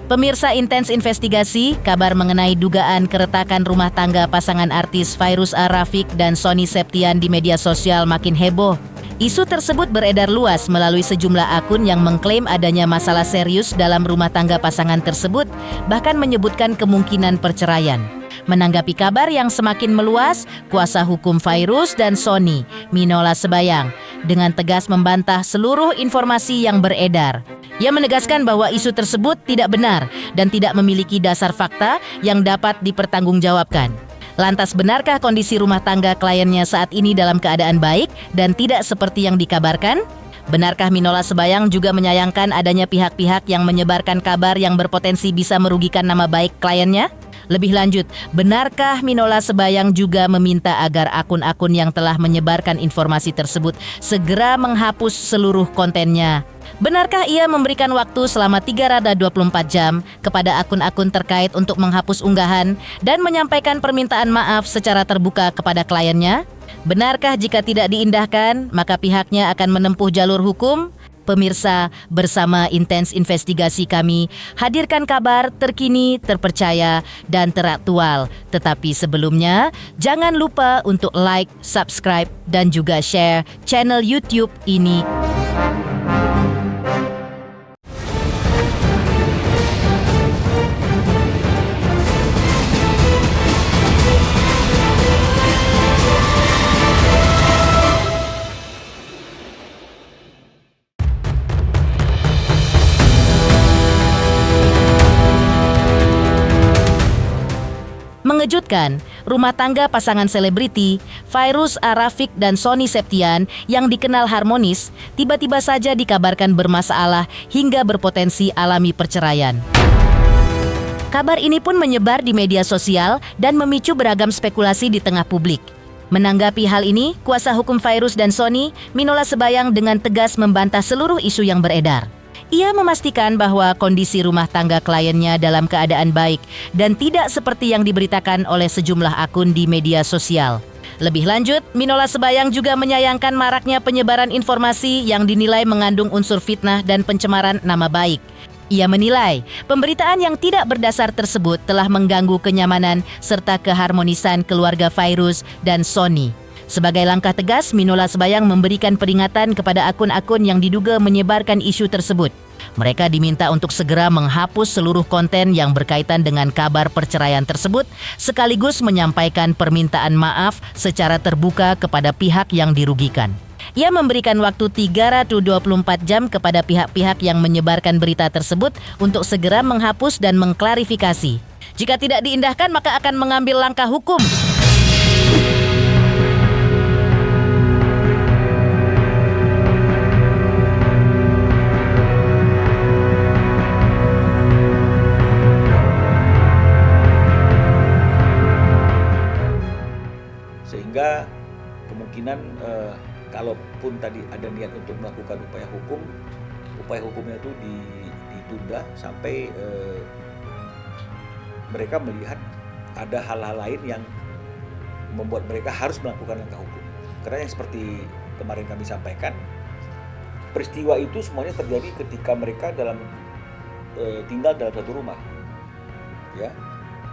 Pemirsa Intens Investigasi, kabar mengenai dugaan keretakan rumah tangga pasangan artis Fairuz Ar-Rafiq dan Sony Septian di media sosial makin heboh. Isu tersebut beredar luas melalui sejumlah akun yang mengklaim adanya masalah serius dalam rumah tangga pasangan tersebut, bahkan menyebutkan kemungkinan perceraian. Menanggapi kabar yang semakin meluas, kuasa hukum Fairuz dan Sony, Minola Sebayang, dengan tegas membantah seluruh informasi yang beredar. Ia menegaskan bahwa isu tersebut tidak benar dan tidak memiliki dasar fakta yang dapat dipertanggungjawabkan. Lantas benarkah kondisi rumah tangga kliennya saat ini dalam keadaan baik dan tidak seperti yang dikabarkan? Benarkah Minola Sebayang juga menyayangkan adanya pihak-pihak yang menyebarkan kabar yang berpotensi bisa merugikan nama baik kliennya? Lebih lanjut, benarkah Minola Sebayang juga meminta agar akun-akun yang telah menyebarkan informasi tersebut segera menghapus seluruh kontennya? Benarkah ia memberikan waktu selama 3x24 jam kepada akun-akun terkait untuk menghapus unggahan dan menyampaikan permintaan maaf secara terbuka kepada kliennya? Benarkah jika tidak diindahkan, maka pihaknya akan menempuh jalur hukum? Pemirsa, bersama Intens Investigasi kami hadirkan kabar terkini, terpercaya, dan teraktual. Tetapi sebelumnya, jangan lupa untuk like, subscribe, dan juga share channel YouTube ini. Mengejutkan, rumah tangga pasangan selebriti Fairuz Ar-Rafiq dan Sony Septian yang dikenal harmonis tiba-tiba saja dikabarkan bermasalah hingga berpotensi alami perceraian. Kabar ini pun menyebar di media sosial dan memicu beragam spekulasi di tengah publik. Menanggapi hal ini, kuasa hukum Fairuz dan Sony, Minola Sebayang dengan tegas membantah seluruh isu yang beredar. Ia memastikan bahwa kondisi rumah tangga kliennya dalam keadaan baik dan tidak seperti yang diberitakan oleh sejumlah akun di media sosial. Lebih lanjut, Minola Sebayang juga menyayangkan maraknya penyebaran informasi yang dinilai mengandung unsur fitnah dan pencemaran nama baik. Ia menilai pemberitaan yang tidak berdasar tersebut telah mengganggu kenyamanan serta keharmonisan keluarga Fairuz dan Sony. Sebagai langkah tegas, Minola Sebayang memberikan peringatan kepada akun-akun yang diduga menyebarkan isu tersebut. Mereka diminta untuk segera menghapus seluruh konten yang berkaitan dengan kabar perceraian tersebut, sekaligus menyampaikan permintaan maaf secara terbuka kepada pihak yang dirugikan. Ia memberikan waktu 3x24 jam kepada pihak-pihak yang menyebarkan berita tersebut untuk segera menghapus dan mengklarifikasi. Jika tidak diindahkan, maka akan mengambil langkah hukum. Sehingga kemungkinan kalaupun tadi ada niat untuk melakukan upaya hukumnya itu ditunda sampai mereka melihat ada hal-hal lain yang membuat mereka harus melakukan langkah hukum. Karena yang seperti kemarin kami sampaikan, peristiwa itu semuanya terjadi ketika mereka tinggal dalam satu rumah, ya.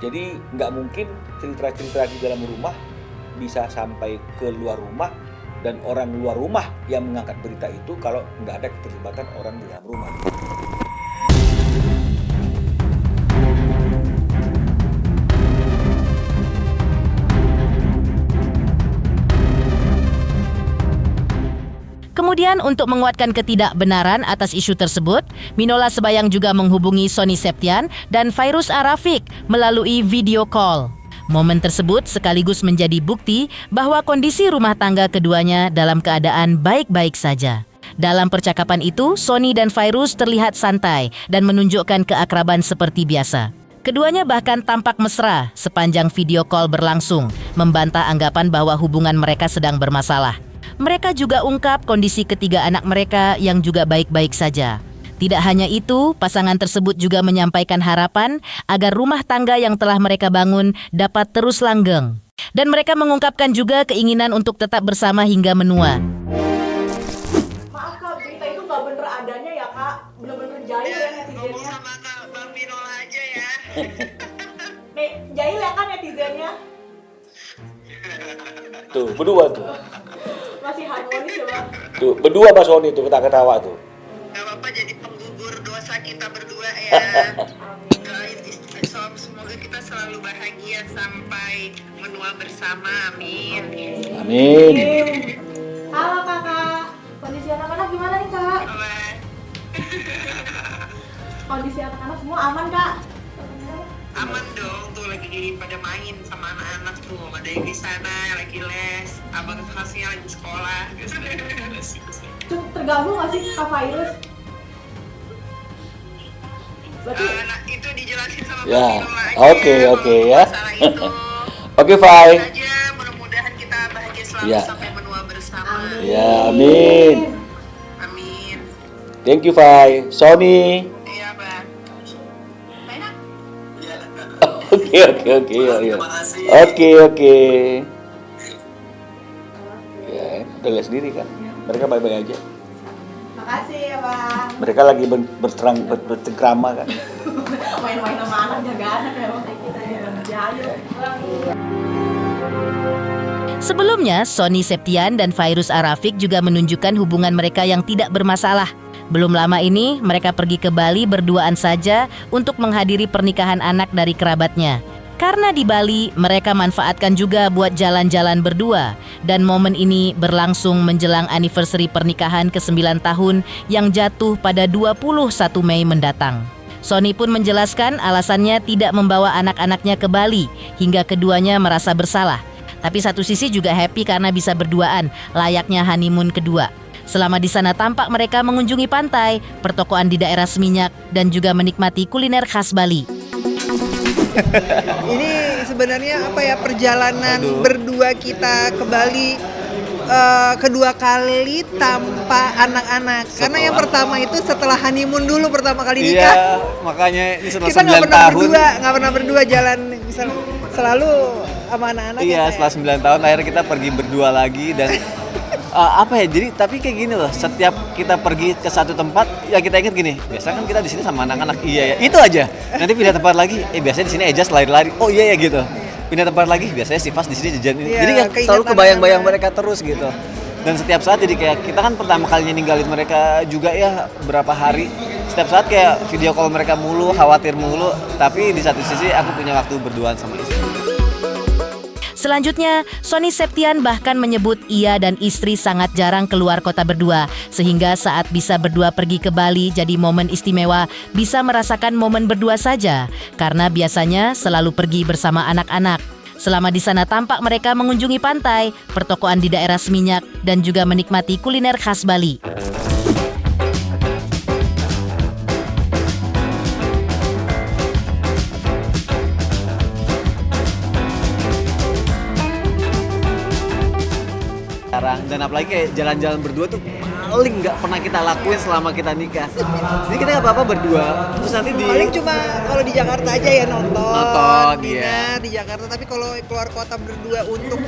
Jadi nggak mungkin cerita-cerita di dalam rumah bisa sampai ke luar rumah dan orang luar rumah yang mengangkat berita itu kalau nggak ada keterlibatan orang di dalam rumah. Kemudian untuk menguatkan ketidakbenaran atas isu tersebut, Minola Sebayang juga menghubungi Sony Septian dan Fairuz Ar-Rafiq melalui video call. Momen tersebut sekaligus menjadi bukti bahwa kondisi rumah tangga keduanya dalam keadaan baik-baik saja. Dalam percakapan itu, Sony dan Fairuz terlihat santai dan menunjukkan keakraban seperti biasa. Keduanya bahkan tampak mesra sepanjang video call berlangsung, membantah anggapan bahwa hubungan mereka sedang bermasalah. Mereka juga ungkap kondisi ketiga anak mereka yang juga baik-baik saja. Tidak hanya itu, pasangan tersebut juga menyampaikan harapan agar rumah tangga yang telah mereka bangun dapat terus langgeng. Dan mereka mengungkapkan juga keinginan untuk tetap bersama hingga menua. Maaf Kak, berita itu nggak bener adanya ya Kak. Bener-bener jahil ya netizennya. Ngomong sama Kak Bang Minola Tuh, berdua tuh. Masih harmonis ya Bang? Tuh, berdua Mas Sony tuh ketawa-ketawa tuh. Gak apa-apa jadi penggugur dosa kita berdua ya. Doain semoga kita selalu bahagia sampai menua bersama, amin. Amin. Halo kakak, kondisi anak-anak gimana nih kak? Apa? Kondisi anak-anak semua aman kak? Aman dong, tuh lagi pada main sama anak-anak tuh. Ada yang di sana lagi les, abang khasnya lagi sekolah. Cukup terganggu gak sih kak Virus? Berarti Nah, itu dijelasin sama Ya, Bang Vino aja. oke, kalau ya. masalah itu. Oke, Fai. Saja mudah-mudahan kita bahagia selalu Ya. sampai menua bersama. Ya, amin. Amin. Thank you, Fai. Sony. Iya, Bang. Enak. Oke, ya. Oke. Ya, udah lihat sendiri kan. Mereka baik-baik aja. makasih ya Bang. Mereka lagi bercengkrama kan. Main-main sama anak, jaga anak ya Bang. Kita yang berjaya. Sebelumnya, Sony Septian dan Virus Arafik juga menunjukkan hubungan mereka yang tidak bermasalah. Belum lama ini, mereka pergi ke Bali berduaan saja untuk menghadiri pernikahan anak dari kerabatnya. Karena di Bali, mereka manfaatkan juga buat jalan-jalan berdua. Dan momen ini berlangsung menjelang anniversary pernikahan ke-9 tahun yang jatuh pada 21 Mei mendatang. Sony pun menjelaskan alasannya tidak membawa anak-anaknya ke Bali hingga keduanya merasa bersalah. Tapi satu sisi juga happy karena bisa berduaan, layaknya honeymoon kedua. Selama di sana tampak mereka mengunjungi pantai, pertokoan di daerah Seminyak, dan juga menikmati kuliner khas Bali. Ini sebenarnya apa ya, perjalanan berdua kita ke Bali kedua kali tanpa anak-anak. Karena yang pertama itu setelah honeymoon dulu pertama kali nikah. Iya, makanya ini setelah Kita 9 tahun. nggak pernah berdua jalan misalnya selalu sama anak-anak. Iya, ya, setelah 9 tahun akhirnya kita pergi berdua lagi dan apa ya? Jadi tapi kayak gini loh, setiap kita pergi ke satu tempat ya kita ingat gini, biasa kan kita di sini sama anak-anak. Iya ya, itu aja. Nanti pindah tempat lagi, biasanya di sini Ejas lari-lari. Oh iya ya gitu. Pindah tempat lagi, biasanya si Fas di sini jajan ini. Iya, Jadi ya keingetan selalu kebayang-bayang anak-anak. mereka terus gitu. Dan setiap saat jadi kayak kita kan pertama kalinya ninggalin mereka juga ya berapa hari. Setiap saat kayak video call mereka mulu, khawatir mulu. Tapi di satu sisi aku punya waktu berduaan sama istri. Selanjutnya, Sony Septian bahkan menyebut ia dan istri sangat jarang keluar kota berdua, sehingga saat bisa berdua pergi ke Bali jadi momen istimewa, bisa merasakan momen berdua saja, karena biasanya selalu pergi bersama anak-anak. Selama di sana tampak mereka mengunjungi pantai, pertokoan di daerah Seminyak, dan juga menikmati kuliner khas Bali. Dan apalagi kayak jalan-jalan berdua tuh paling nggak pernah kita lakuin selama kita nikah. Jadi kita nggak apa-apa berdua. Terus nanti paling cuma kalau di Jakarta aja ya Nonton, dinner iya. di Jakarta. Tapi kalau keluar kota berdua untuk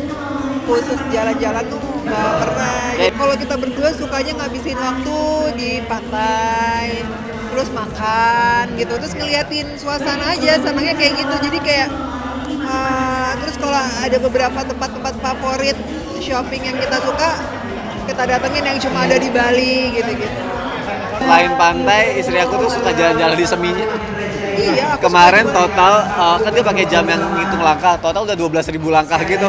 khusus jalan-jalan tuh nggak pernah. Kalau kita berdua sukanya ngabisin waktu di pantai, terus makan gitu, terus ngeliatin suasana aja, senangnya kayak gitu. Jadi kayak terus kalau ada beberapa tempat-tempat favorit shopping yang kita suka, kita datengin yang cuma ada di Bali gitu-gitu. selain pantai, istri aku tuh suka jalan-jalan di Seminyak. Iya, aku Kemarin suka. total kan dia pakai jam yang ngitung langkah, total udah 12.000 langkah gitu.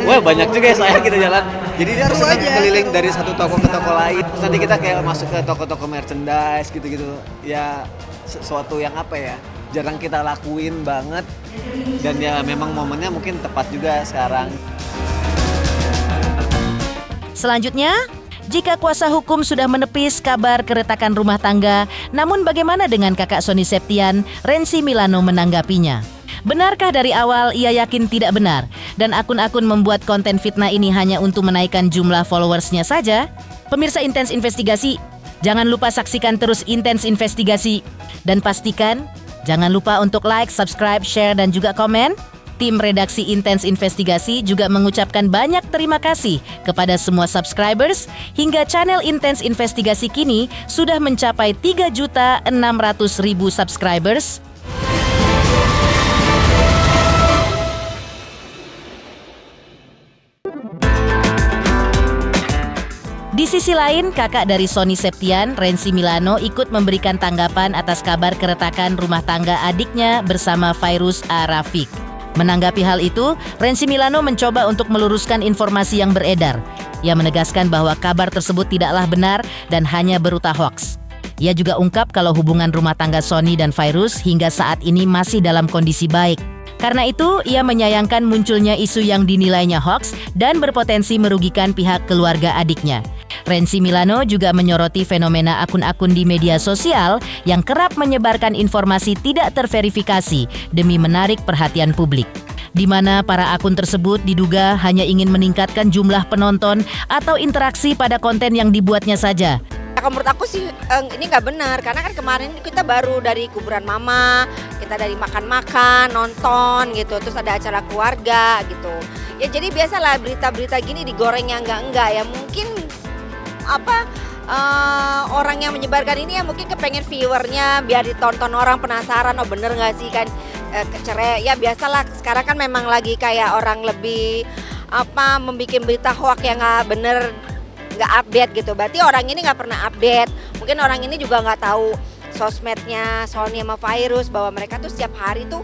Wah banyak juga ya saya kita jalan. Jadi dia tuh Seru senang aja, keliling seru. dari satu toko ke toko lain. Terus nanti kita kayak masuk ke toko-toko merchandise gitu-gitu. Ya sesuatu yang apa ya, jarang kita lakuin banget. Dan ya memang momennya mungkin tepat juga sekarang. Selanjutnya, jika kuasa hukum sudah menepis kabar keretakan rumah tangga, namun bagaimana dengan kakak Sony Septian, Renzi Milano menanggapinya? Benarkah dari awal ia yakin tidak benar dan akun-akun membuat konten fitnah ini hanya untuk menaikkan jumlah followersnya saja? Pemirsa Intens Investigasi, jangan lupa saksikan terus Intens Investigasi dan pastikan jangan lupa untuk like, subscribe, share dan juga komen. Tim redaksi Intens Investigasi juga mengucapkan banyak terima kasih kepada semua subscribers hingga channel Intens Investigasi kini sudah mencapai 3.600.000 subscribers. Di sisi lain, kakak dari Sony Septian, Rensi Milano, ikut memberikan tanggapan atas kabar keretakan rumah tangga adiknya bersama Fairuz A. Rafiq. Menanggapi hal itu, Rensi Milano mencoba untuk meluruskan informasi yang beredar. Ia menegaskan bahwa kabar tersebut tidaklah benar dan hanya berupa hoaks. Ia juga ungkap kalau hubungan rumah tangga Sony dan Fairuz hingga saat ini masih dalam kondisi baik. Karena itu, ia menyayangkan munculnya isu yang dinilainya hoaks dan berpotensi merugikan pihak keluarga adiknya. Rensi Milano juga menyoroti fenomena akun-akun di media sosial yang kerap menyebarkan informasi tidak terverifikasi demi menarik perhatian publik, di mana para akun tersebut diduga hanya ingin meningkatkan jumlah penonton atau interaksi pada konten yang dibuatnya saja. Kalau menurut aku sih ini nggak benar, karena kan kemarin kita baru dari kuburan mama, kita dari makan-makan, nonton gitu, terus ada acara keluarga gitu. Ya jadi biasalah berita-berita gini digoreng yang enggak ya, mungkin orang yang menyebarkan ini ya mungkin kepengen viewernya biar ditonton orang, penasaran oh bener nggak sih kan cerai. Ya biasalah sekarang kan memang lagi kayak orang lebih membikin berita hoax yang nggak bener, nggak update gitu. Berarti orang ini nggak pernah update. Mungkin orang ini juga nggak tahu sosmednya Sony sama Fairuz, bahwa mereka tuh setiap hari tuh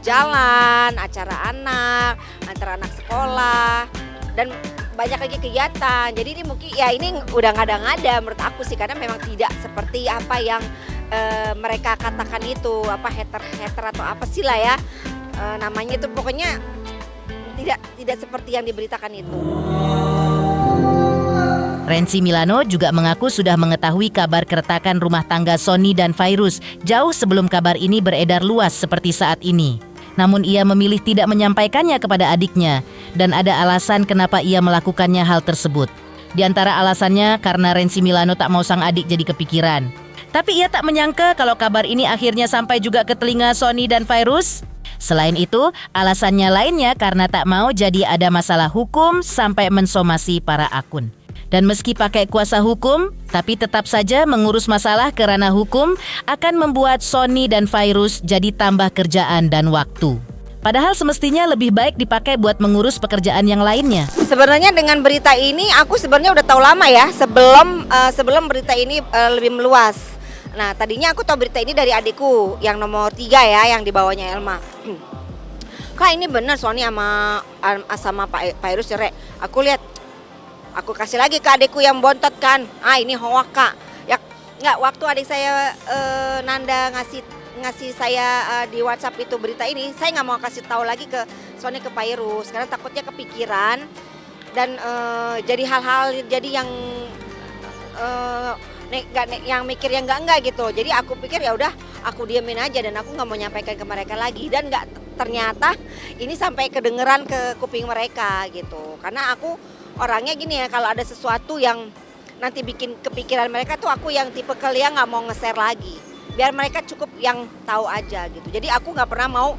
jalan, acara anak, antara anak sekolah dan banyak lagi kegiatan. Jadi ini mungkin ya ini udah ngada-ngada menurut aku sih, karena memang tidak seperti apa yang mereka katakan itu, hater atau apa sih lah ya namanya itu, pokoknya tidak seperti yang diberitakan itu. Rensi Milano juga mengaku sudah mengetahui kabar keretakan rumah tangga Sony dan Fairuz jauh sebelum kabar ini beredar luas seperti saat ini. Namun ia memilih tidak menyampaikannya kepada adiknya dan ada alasan kenapa ia melakukannya hal tersebut. Di antara alasannya karena Rensi Milano tak mau sang adik jadi kepikiran. Tapi ia tak menyangka kalau kabar ini akhirnya sampai juga ke telinga Sony dan Fairuz. Selain itu, alasannya lainnya karena tak mau jadi ada masalah hukum sampai mensomasi para akun. Dan meski pakai kuasa hukum, tapi tetap saja mengurus masalah ke ranah hukum akan membuat Sony dan Fairuz jadi tambah kerjaan dan waktu. Padahal semestinya lebih baik dipakai buat mengurus pekerjaan yang lainnya. Sebenarnya dengan berita ini aku sebenarnya udah tahu lama ya, sebelum berita ini lebih meluas. Nah tadinya aku tahu berita ini dari adikku yang nomor 3 ya, yang di bawahnya Elma. Kak ini bener Sony sama Pak Fairuz cerai. Aku kasih lagi ke adikku yang bontot kan, ini hoax kak. Ya nggak, waktu adik saya Nanda ngasih saya di WhatsApp itu berita ini, saya nggak mau kasih tahu lagi ke Sony ke Fairuz karena takutnya kepikiran dan jadi hal-hal jadi yang yang mikir yang enggak gitu. Jadi aku pikir ya udah aku diamin aja dan aku nggak mau nyampaikan ke mereka lagi, dan nggak, ternyata ini sampai kedengeran ke kuping mereka gitu. Karena aku orangnya gini ya, kalau ada sesuatu yang nanti bikin kepikiran mereka tuh aku yang tipe yang nggak mau nge-share lagi, biar mereka cukup yang tahu aja gitu. Jadi aku nggak pernah mau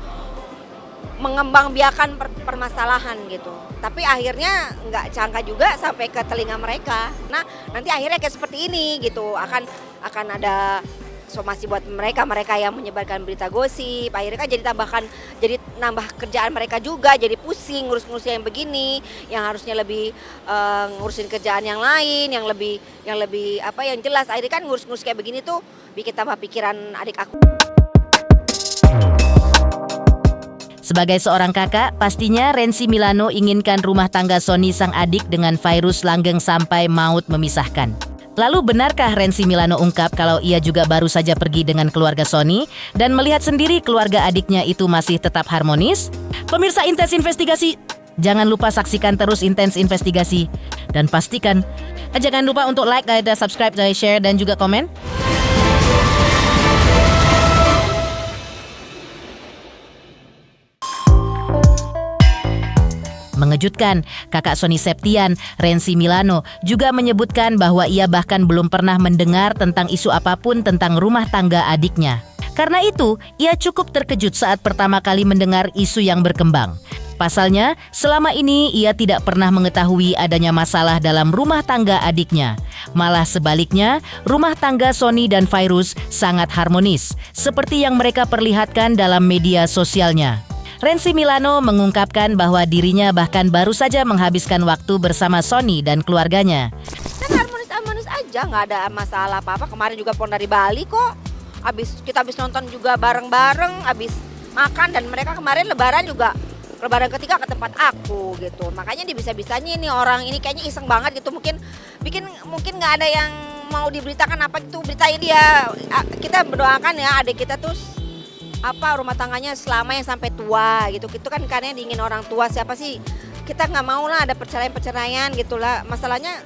mengembangbiakan permasalahan gitu. Tapi akhirnya nggak cangka juga sampai ke telinga mereka. Nah nanti akhirnya kayak seperti ini gitu, akan ada somasi buat mereka yang menyebarkan berita gosip. Akhirnya kan jadi nambah kerjaan mereka juga, jadi pusing ngurus yang begini, yang harusnya lebih ngurusin kerjaan yang lain, yang lebih yang jelas. Akhirnya kan ngurus kayak begini tuh bikin tambah pikiran adik aku. Sebagai seorang kakak, pastinya Rensi Milano inginkan rumah tangga Sony sang adik dengan Fairuz langgeng sampai maut memisahkan. Lalu benarkah Rensi Milano ungkap kalau ia juga baru saja pergi dengan keluarga Sony dan melihat sendiri keluarga adiknya itu masih tetap harmonis? Pemirsa Intens Investigasi, jangan lupa saksikan terus Intens Investigasi. Dan pastikan, jangan lupa untuk like, subscribe, share, dan juga komen. Mengejutkan, kakak Sony Septian, Rensi Milano, juga menyebutkan bahwa ia bahkan belum pernah mendengar tentang isu apapun tentang rumah tangga adiknya. Karena itu, ia cukup terkejut saat pertama kali mendengar isu yang berkembang. Pasalnya, selama ini ia tidak pernah mengetahui adanya masalah dalam rumah tangga adiknya. Malah sebaliknya, rumah tangga Sony dan Fairuz sangat harmonis, seperti yang mereka perlihatkan dalam media sosialnya. Renzi Milano mengungkapkan bahwa dirinya bahkan baru saja menghabiskan waktu bersama Sony dan keluarganya. Kan harmonis aja, nggak ada masalah apa-apa. Kemarin juga pulang dari Bali kok. Kita habis nonton juga bareng-bareng, habis makan, dan mereka kemarin lebaran ketiga ke tempat aku gitu. Makanya bisa-bisanya nih orang ini kayaknya iseng banget gitu, mungkin nggak ada yang mau diberitakan apa gitu, beritain dia. Kita berdoakan ya adik kita tuh rumah tangganya selamanya sampai tua gitu. Itu kan karena diingin orang tua, siapa sih, kita nggak mau lah ada perceraian gitulah. Masalahnya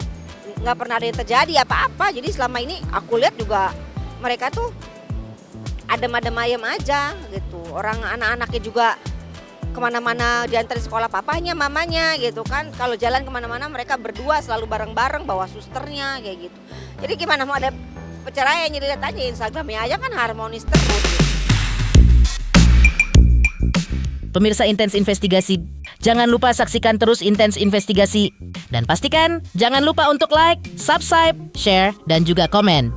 nggak pernah ada yang terjadi apa-apa. Jadi selama ini aku lihat juga mereka tuh adem-adem ayem aja gitu. Orang anak-anaknya juga kemana-mana diantar sekolah papanya, mamanya gitu kan. Kalau jalan kemana-mana mereka berdua selalu bareng-bareng bawa susternya kayak gitu. Jadi gimana mau ada perceraian, jadi lihat aja Instagramnya aja kan harmonis terus gitu. Pemirsa Intens Investigasi, jangan lupa saksikan terus Intens Investigasi. Dan pastikan jangan lupa untuk like, subscribe, share, dan juga komen.